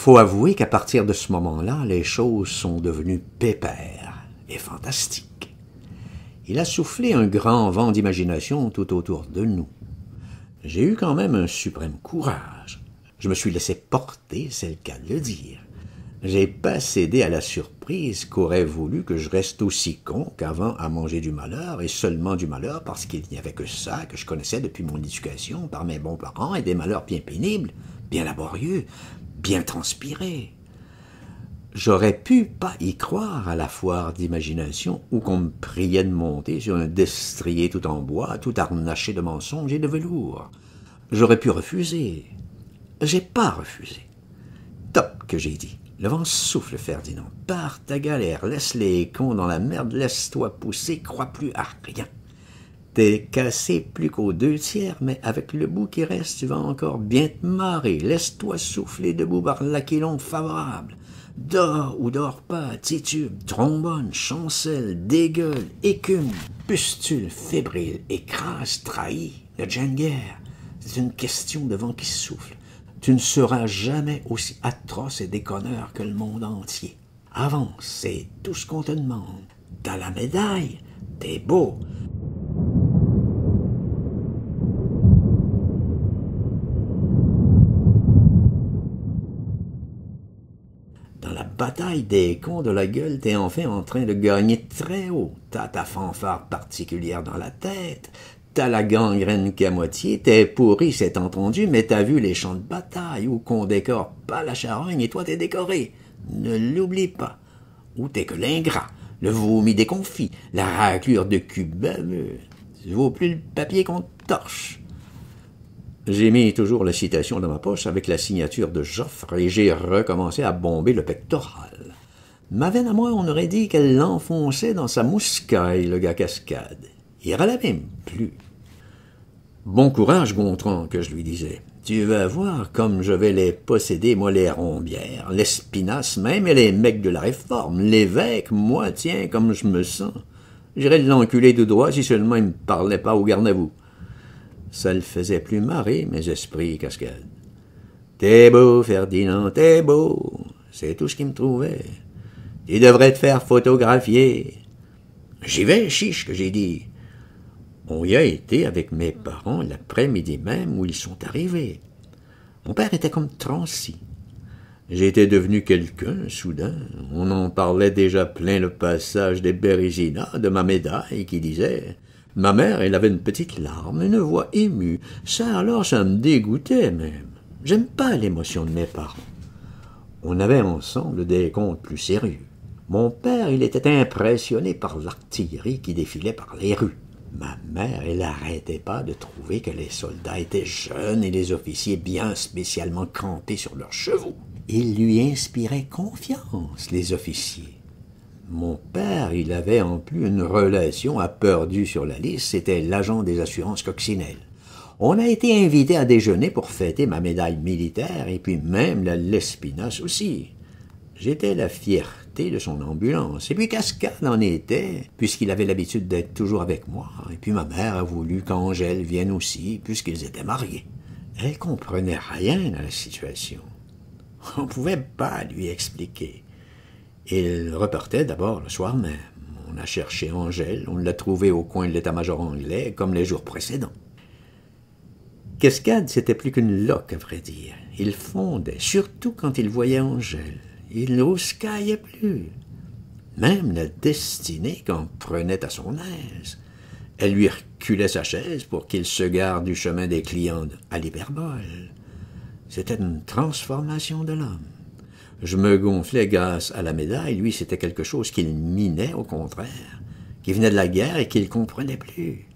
Faut avouer qu'à partir de ce moment-là, les choses sont devenues pépères et fantastiques. Il a soufflé un grand vent d'imagination tout autour de nous. J'ai eu quand même un suprême courage. Je me suis laissé porter, c'est le cas de le dire. J'ai pas cédé à la surprise qu'aurait voulu que je reste aussi con qu'avant à manger du malheur, et seulement du malheur parce qu'il n'y avait que ça que je connaissais depuis mon éducation par mes bons parents, et des malheurs bien pénibles, bien laborieux, bien transpirés. J'aurais pu pas y croire à la foire d'imagination où qu'on me priait de monter sur un destrier tout en bois, tout harnaché de mensonges et de velours. J'aurais pu refuser. J'ai pas refusé. Top, que j'ai dit. Le vent souffle, Ferdinand. Pars ta galère, laisse les cons dans la merde, laisse-toi pousser, crois plus à rien. T'es cassé plus qu'aux 2/3, mais avec le bout qui reste, tu vas encore bien te marrer. Laisse-toi souffler debout par l'aquilon favorable. Dors ou dors pas, titube, trombone, chancelle, dégueule, écume, pustule, fébrile, écrase, trahi, le Djenguer. C'est une question de vent qui souffle. Tu ne seras jamais aussi atroce et déconneur que le monde entier. Avance, c'est tout ce qu'on te demande. T'as la médaille, t'es beau. Dans la bataille des cons de la gueule, t'es enfin en train de gagner très haut. T'as ta fanfare particulière dans la tête. T'as la gangrène qu'à moitié, t'es pourri, c'est entendu, mais t'as vu les champs de bataille où qu'on décore pas la charogne et toi t'es décoré. Ne l'oublie pas. Ou t'es que l'ingrat, le vomi déconfit, la raclure de cul baveux. Tu vaux plus le papier qu'on te torche. J'ai mis toujours la citation dans ma poche avec la signature de Joffre et j'ai recommencé à bomber le pectoral. Ma veine à moi, on aurait dit qu'elle l'enfonçait dans sa mouscaille, le gars Cascade. Il râlait même plus. Bon courage, Gontran, que je lui disais. Tu vas voir comme je vais les posséder, moi, les Rombières, l'Espinasse même et les mecs de la Réforme. L'évêque, moi, tiens, comme je me sens. J'irais l'enculer tout droit si seulement il me parlait pas au garde à vous. Ça le faisait plus marrer, mes esprits, Cascade. T'es beau, Ferdinand, t'es beau. C'est tout ce qui me trouvait. Tu devrais te faire photographier. J'y vais, chiche, que j'ai dit. On y a été avec mes parents l'après-midi même où ils sont arrivés. Mon père était comme transi. J'étais devenu quelqu'un, soudain. On en parlait déjà plein le passage des Bérésinas, de ma médaille, qui disait... Ma mère, elle avait une petite larme, une voix émue. Ça, alors, ça me dégoûtait même. J'aime pas l'émotion de mes parents. On avait ensemble des comptes plus sérieux. Mon père, il était impressionné par l'artillerie qui défilait par les rues. Ma mère, elle n'arrêtait pas de trouver que les soldats étaient jeunes et les officiers bien spécialement campés sur leurs chevaux. Ils lui inspiraient confiance, les officiers. Mon père, il avait en plus une relation à perdu sur la liste, c'était l'agent des assurances coccinelles. On a été invités à déjeuner pour fêter ma médaille militaire et puis même la Lespinasse aussi. J'étais la fierté de son ambulance. Et puis Cascade en était, puisqu'il avait l'habitude d'être toujours avec moi. Et puis ma mère a voulu qu'Angèle vienne aussi, puisqu'ils étaient mariés. Elle comprenait rien à la situation. On pouvait pas lui expliquer. Il repartait d'abord le soir même. On a cherché Angèle, on l'a trouvée au coin de l'état-major anglais, comme les jours précédents. Cascade, c'était plus qu'une loque, à vrai dire. Il fondait, surtout quand il voyait Angèle. Il ne rouskaillait plus. Même la destinée qu'en prenait à son aise. Elle lui reculait sa chaise pour qu'il se garde du chemin des clients à l'hyperbole. C'était une transformation de l'homme. Je me gonflais grâce à la médaille. Lui, c'était quelque chose qu'il minait, au contraire, qui venait de la guerre et qu'il ne comprenait plus.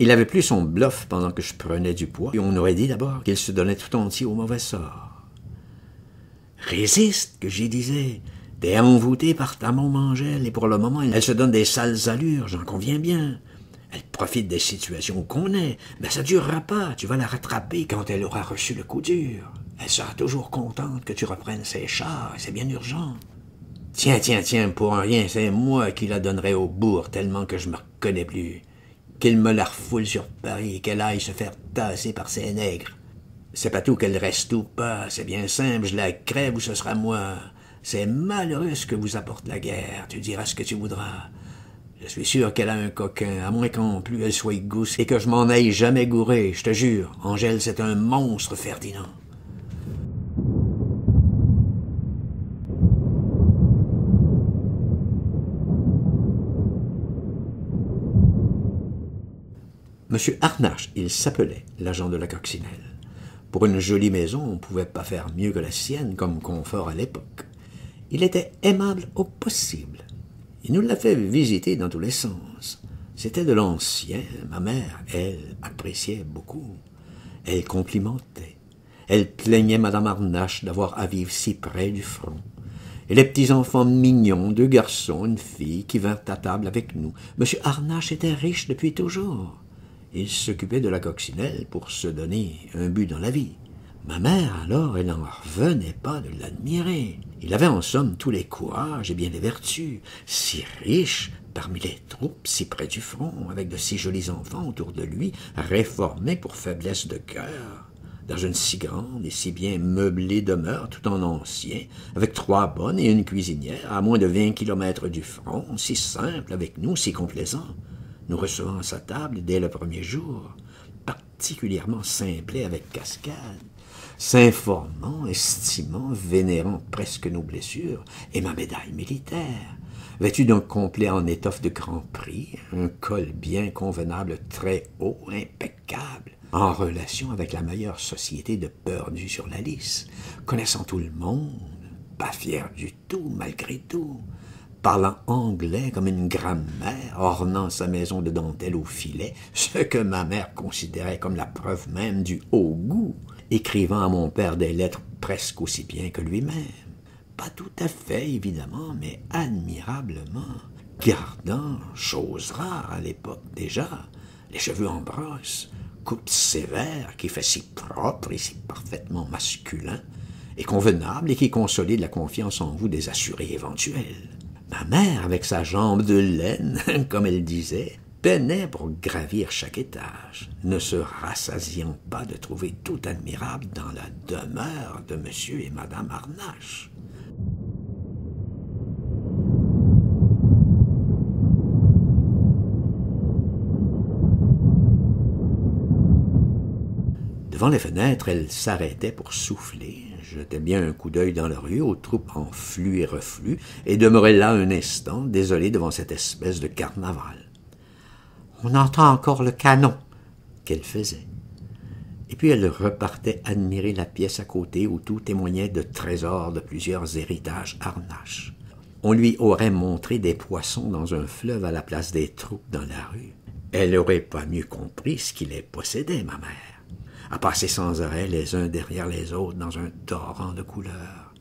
Il avait plus son bluff pendant que je prenais du poids, et on aurait dit d'abord qu'il se donnait tout entier au mauvais sort. Résiste, que j'y disais. T'es envoûté par ta môme Angèle, et pour le moment, elle se donne des sales allures, j'en conviens bien. Elle profite des situations qu'on est, mais ça durera pas, tu vas la rattraper quand elle aura reçu le coup dur. Elle sera toujours contente que tu reprennes ses chars, et c'est bien urgent. Tiens, pour rien, c'est moi qui la donnerai au bourg tellement que je me reconnais plus. Qu'il me la refoule sur Paris et qu'elle aille se faire tasser par ses nègres. C'est pas tout qu'elle reste ou pas, c'est bien simple, je la crève ou ce sera moi. C'est malheureux ce que vous apporte la guerre, tu diras ce que tu voudras. Je suis sûr qu'elle a un coquin, à moins qu'en plus elle soit gousse et que je m'en aille jamais gourer, je te jure. Angèle, c'est un monstre, Ferdinand. Monsieur Harnache, il s'appelait, l'agent de la coccinelle. Pour une jolie maison, on ne pouvait pas faire mieux que la sienne comme confort à l'époque. Il était aimable au possible. Il nous l'a fait visiter dans tous les sens. C'était de l'ancien. Ma mère, elle, appréciait beaucoup. Elle complimentait. Elle plaignait Madame Harnache d'avoir à vivre si près du front. Et les petits-enfants mignons, 2 garçons, une fille, qui vinrent à table avec nous. Monsieur Harnache était riche depuis toujours. Il s'occupait de la coccinelle pour se donner un but dans la vie. Ma mère, alors, elle n'en revenait pas de l'admirer. Il avait en somme tous les courages et bien les vertus. Si riche, parmi les troupes, si près du front, avec de si jolis enfants autour de lui, réformés pour faiblesse de cœur, dans une si grande et si bien meublée demeure, tout en ancien, avec 3 bonnes et une cuisinière, à moins de 20 kilomètres du front, si simple avec nous, si complaisant. Nous recevant à sa table dès le premier jour, particulièrement simplet avec cascade, s'informant, estimant, vénérant presque nos blessures et ma médaille militaire, vêtu d'un complet en étoffe de grand prix, un col bien convenable, très haut, impeccable, en relation avec la meilleure société de perdus sur la lisse, connaissant tout le monde, pas fier du tout, malgré tout, parlant anglais comme une grammaire, ornant sa maison de dentelle au filet, ce que ma mère considérait comme la preuve même du haut goût, écrivant à mon père des lettres presque aussi bien que lui-même. Pas tout à fait, évidemment, mais admirablement, gardant, chose rare à l'époque déjà, les cheveux en brosse, coupe sévère qui fait si propre et si parfaitement masculin, et convenable et qui consolide la confiance en vous des assurés éventuels. Ma mère, avec sa jambe de laine, comme elle disait, peinait pour gravir chaque étage, ne se rassasiant pas de trouver tout admirable dans la demeure de monsieur et madame Harnache. Devant les fenêtres, elle s'arrêtait pour souffler, jetait bien un coup d'œil dans la rue aux troupes en flux et reflux, et demeurait là un instant, désolée devant cette espèce de carnaval. On entend encore le canon qu'elle faisait. Et puis elle repartait admirer la pièce à côté où tout témoignait de trésors de plusieurs héritages Harnache. On lui aurait montré des poissons dans un fleuve à la place des troupes dans la rue. Elle n'aurait pas mieux compris ce qui les possédait, ma mère, à passer sans arrêt les uns derrière les autres dans un torrent de couleurs.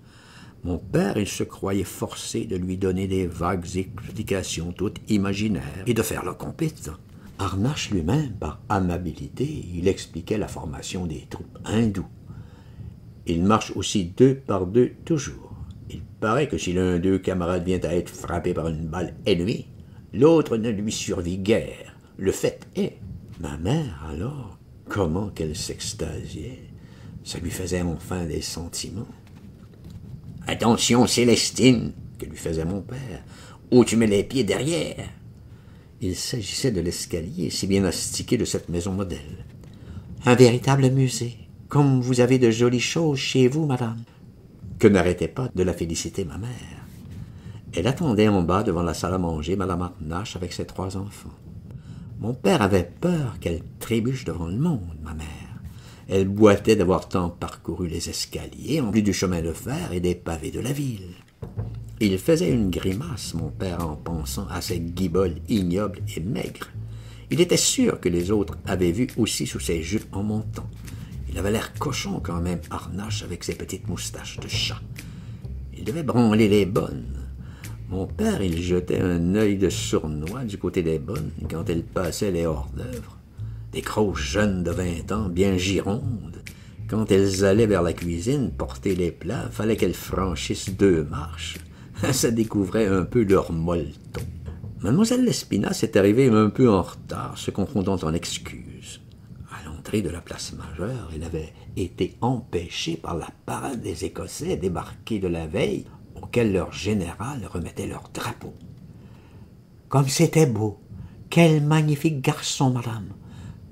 Mon père, il se croyait forcé de lui donner des vagues explications toutes imaginaires et de faire le compétent. Harnache lui-même, par amabilité, il expliquait la formation des troupes hindoues. Ils marchent aussi 2 par 2 toujours. Il paraît que si l'un d'eux camarades vient à être frappé par une balle ennemie, l'autre ne lui survit guère. Le fait est, ma mère alors, comment qu'elle s'extasiait, ça lui faisait enfin des sentiments. « Attention, Célestine, que lui faisait mon père, où tu mets les pieds derrière. » Il s'agissait de l'escalier si bien astiqué de cette maison modèle. « Un véritable musée, comme vous avez de jolies choses chez vous, madame. » Que n'arrêtait pas de la féliciter ma mère. Elle attendait en bas devant la salle à manger madame Harnache avec ses 3 enfants. Mon père avait peur qu'elle trébuche devant le monde, ma mère. Elle boitait d'avoir tant parcouru les escaliers, en plus du chemin de fer et des pavés de la ville. Il faisait une grimace, mon père, en pensant à ces guiboles ignobles et maigres. Il était sûr que les autres avaient vu aussi sous ses jupes en montant. Il avait l'air cochon quand même, Harnache, avec ses petites moustaches de chat. Il devait branler les bonnes. Mon père, il jetait un œil de sournois du côté des bonnes quand elles passaient les hors-d'œuvre. Des grosses jeunes de 20 ans, bien girondes. Quand elles allaient vers la cuisine porter les plats, fallait qu'elles franchissent 2 marches. Ça découvrait un peu leur molleton. Mademoiselle Lespinasse est arrivée un peu en retard, se confondant en excuses. « Allons l'entrée de la place majeure, il avait été empêché par la parade des Écossais débarqués de la veille, auxquels leur général remettait leur drapeau. « Comme c'était beau! Quel magnifique garçon, madame!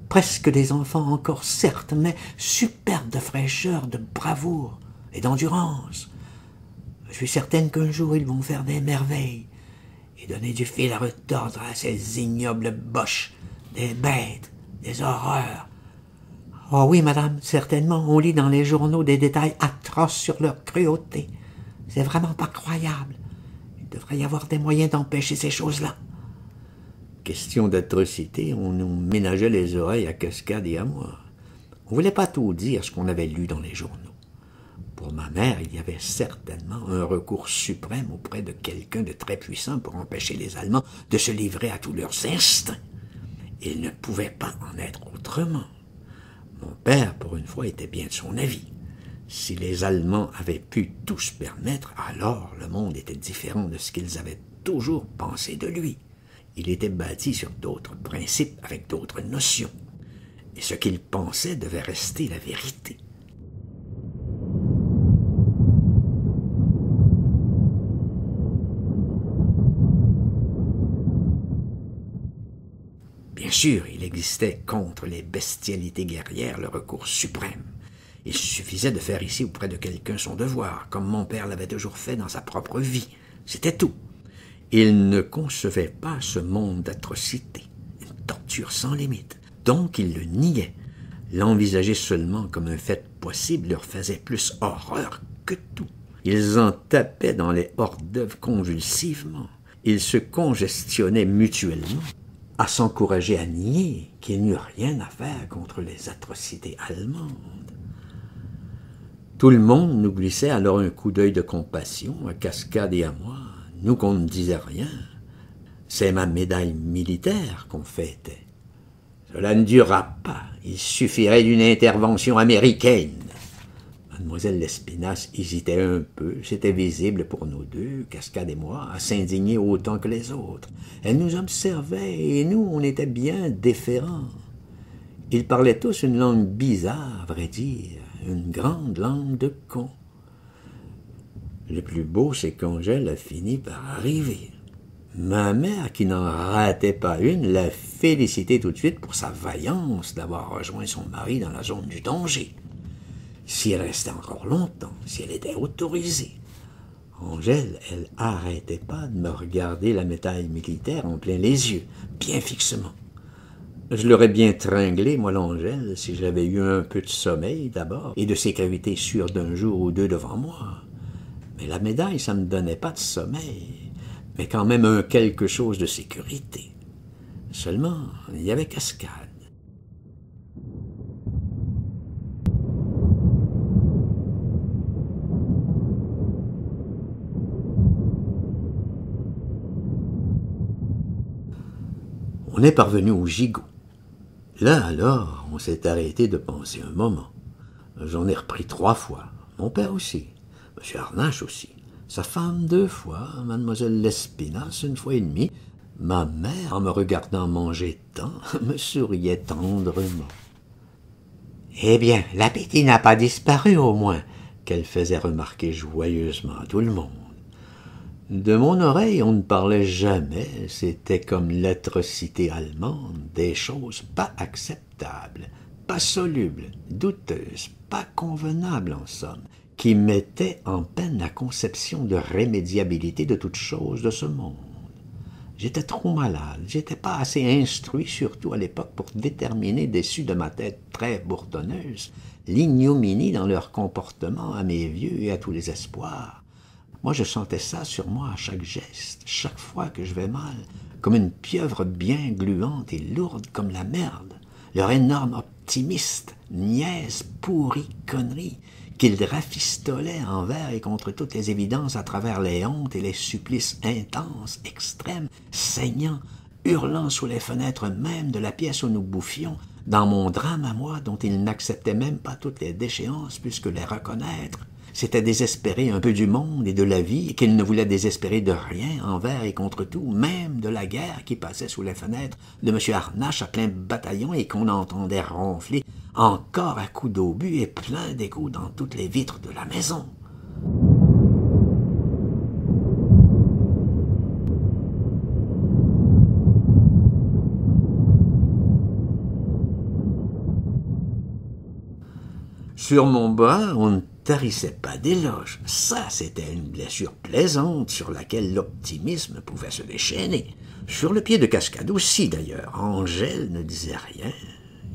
Presque des enfants encore, certes, mais superbes de fraîcheur, de bravoure et d'endurance. Je suis certaine qu'un jour ils vont faire des merveilles et donner du fil à retordre à ces ignobles boches, des bêtes, des horreurs. Oh oui, madame, certainement, on lit dans les journaux des détails atroces sur leur cruauté. C'est vraiment pas croyable. Il devrait y avoir des moyens d'empêcher ces choses-là. » Question d'atrocité, on nous ménageait les oreilles à Cascade et à moi. On ne voulait pas tout dire ce qu'on avait lu dans les journaux. Pour ma mère, il y avait certainement un recours suprême auprès de quelqu'un de très puissant pour empêcher les Allemands de se livrer à tous leurs instincts. Il ne pouvait pas en être autrement. Mon père, pour une fois, était bien de son avis. Si les Allemands avaient pu tout se permettre, alors le monde était différent de ce qu'ils avaient toujours pensé de lui. Il était bâti sur d'autres principes avec d'autres notions. Et ce qu'il pensait devait rester la vérité. Bien sûr, il existait contre les bestialités guerrières le recours suprême. Il suffisait de faire ici auprès de quelqu'un son devoir, comme mon père l'avait toujours fait dans sa propre vie. C'était tout. Il ne concevait pas ce monde d'atrocités, une torture sans limite. Donc il le niait. L'envisager seulement comme un fait possible leur faisait plus horreur que tout. Ils en tapaient dans les hors-d'œuvre convulsivement. Ils se congestionnaient mutuellement, à s'encourager à nier qu'il n'y eût rien à faire contre les atrocités allemandes. Tout le monde nous glissait alors un coup d'œil de compassion, à Cascade et à moi. Nous qu'on ne disait rien, c'est ma médaille militaire qu'on fêtait. Cela ne durera pas, il suffirait d'une intervention américaine. Mademoiselle Lespinasse hésitait un peu, c'était visible pour nous deux, Cascade et moi, à s'indigner autant que les autres. Elle nous observait et nous, on était bien déférents. Ils parlaient tous une langue bizarre, à vrai dire, une grande langue de con. Le plus beau, c'est qu'Angèle a fini par arriver. Ma mère, qui n'en ratait pas une, l'a félicité tout de suite pour sa vaillance d'avoir rejoint son mari dans la zone du danger. Si elle restait encore longtemps, si elle était autorisée. Angèle, elle arrêtait pas de me regarder la médaille militaire en plein les yeux, bien fixement. Je l'aurais bien tringlé, moi, l'Angèle, si j'avais eu un peu de sommeil d'abord, et de sécurité sûre d'un jour ou deux devant moi. Mais la médaille, ça ne me donnait pas de sommeil, mais quand même un quelque chose de sécurité. Seulement, il y avait Cascade. On est parvenu au gigot. Là, alors, on s'est arrêté de penser un moment. J'en ai repris 3 fois, mon père aussi. M. Harnache aussi, sa femme 2 fois, mademoiselle Lespinasse 1 fois et demie. Ma mère, en me regardant manger tant, me souriait tendrement. « Eh bien, l'appétit n'a pas disparu au moins », qu'elle faisait remarquer joyeusement à tout le monde. De mon oreille, on ne parlait jamais, c'était comme l'atrocité allemande, des choses pas acceptables, pas solubles, douteuses, pas convenables en somme, qui mettait en peine la conception de rémédiabilité de toute chose de ce monde. J'étais trop malade, j'étais pas assez instruit, surtout à l'époque, pour déterminer déçu de ma tête très bourdonneuse l'ignominie dans leur comportement à mes vieux et à tous les espoirs. Moi, je sentais ça sur moi à chaque geste, chaque fois que je vais mal, comme une pieuvre bien gluante et lourde comme la merde, leur énorme optimiste, niaise, pourrie connerie, qu'ils rafistolaient envers et contre toutes les évidences à travers les hontes et les supplices intenses, extrêmes, saignants, hurlant sous les fenêtres même de la pièce où nous bouffions, dans mon drame à moi dont ils n'acceptaient même pas toutes les déchéances puisque les reconnaître, s'était désespéré un peu du monde et de la vie, et qu'il ne voulait désespérer de rien envers et contre tout, même de la guerre qui passait sous les fenêtres de M. Harnache à plein bataillon et qu'on entendait ronfler encore à coups d'obus et plein d'échos dans toutes les vitres de la maison. Sur mon bras, on ne tarissait pas d'éloges. Ça, c'était une blessure plaisante sur laquelle l'optimisme pouvait se déchaîner. Sur le pied de cascade aussi, d'ailleurs. Angèle ne disait rien.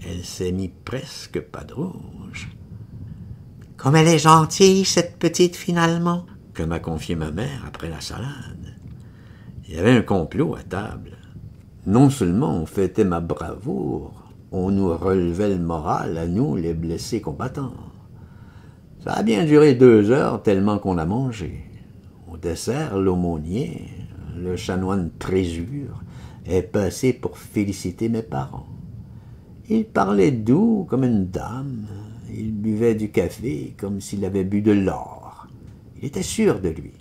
Elle s'est mis presque pas de rouge. « Comme elle est gentille, cette petite, finalement !» que m'a confié ma mère après la salade. Il y avait un complot à table. Non seulement on fêtait ma bravoure, on nous relevait le moral à nous, les blessés combattants. Ça a bien duré 2 heures tellement qu'on a mangé. Au dessert, l'aumônier, le chanoine Trésure, est passé pour féliciter mes parents. Il parlait doux comme une dame, il buvait du café comme s'il avait bu de l'or. Il était sûr de lui.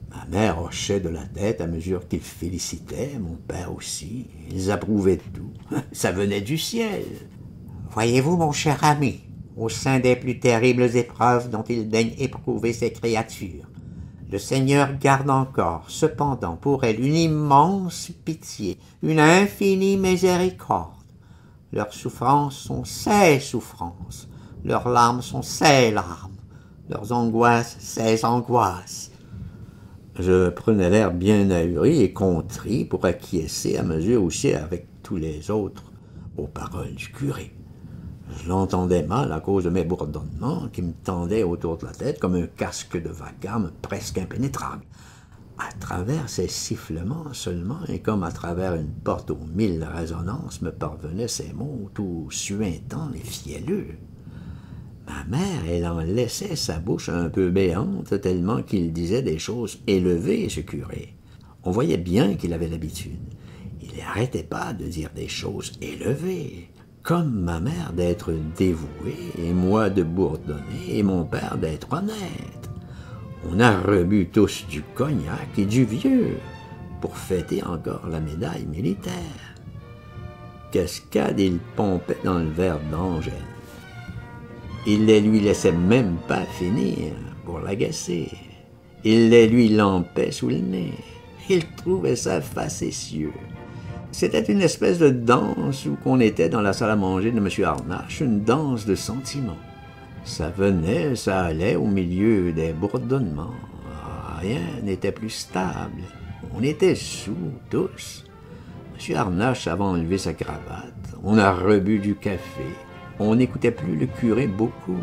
Ma mère hochait de la tête à mesure qu'il félicitait, mon père aussi. Ils approuvaient tout. Ça venait du ciel. Voyez-vous, mon cher ami, au sein des plus terribles épreuves dont il daigne éprouver ses créatures, le Seigneur garde encore, cependant, pour elles une immense pitié, une infinie miséricorde. Leurs souffrances sont ses souffrances, leurs larmes sont ses larmes, leurs angoisses ses angoisses. Je prenais l'air bien ahuri et contrit pour acquiescer à mesure aussi avec tous les autres aux paroles du curé. Je l'entendais mal à cause de mes bourdonnements qui me tendaient autour de la tête comme un casque de vacarme presque impénétrable. À travers ces sifflements seulement, et comme à travers une porte aux 1000 résonances, me parvenaient ces mots tout suintants et fielleux. Ma mère, elle en laissait sa bouche un peu béante, tellement qu'il disait des choses élevées, ce curé. On voyait bien qu'il avait l'habitude. Il n'arrêtait pas de dire des choses élevées, comme ma mère d'être dévouée, et moi de bourdonner, et mon père d'être honnête. On a rebu tous du cognac et du vieux pour fêter encore la médaille militaire. Cascade, il pompait dans le verre d'Angèle. Il les lui laissait même pas finir pour l'agacer. Il les lui lampait sous le nez. Il trouvait ça facétieux. C'était une espèce de danse où qu'on était dans la salle à manger de M. Harnache, une danse de sentiments. Ça venait, ça allait au milieu des bourdonnements. Rien n'était plus stable. On était sous, tous. M. Harnache avait enlevé sa cravate. On a rebu du café. On n'écoutait plus le curé beaucoup.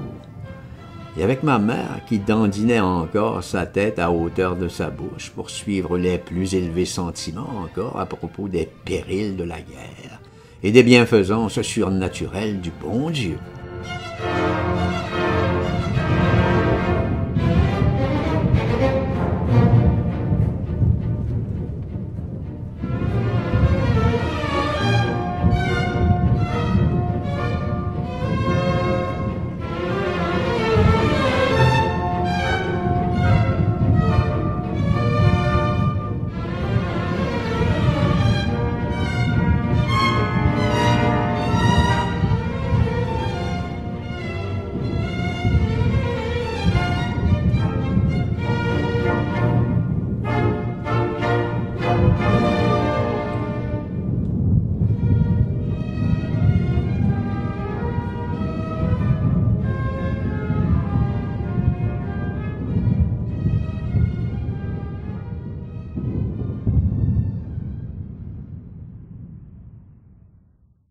Et avec ma mère, qui dandinait encore sa tête à hauteur de sa bouche pour suivre les plus élevés sentiments encore à propos des périls de la guerre et des bienfaisances surnaturelles du bon Dieu.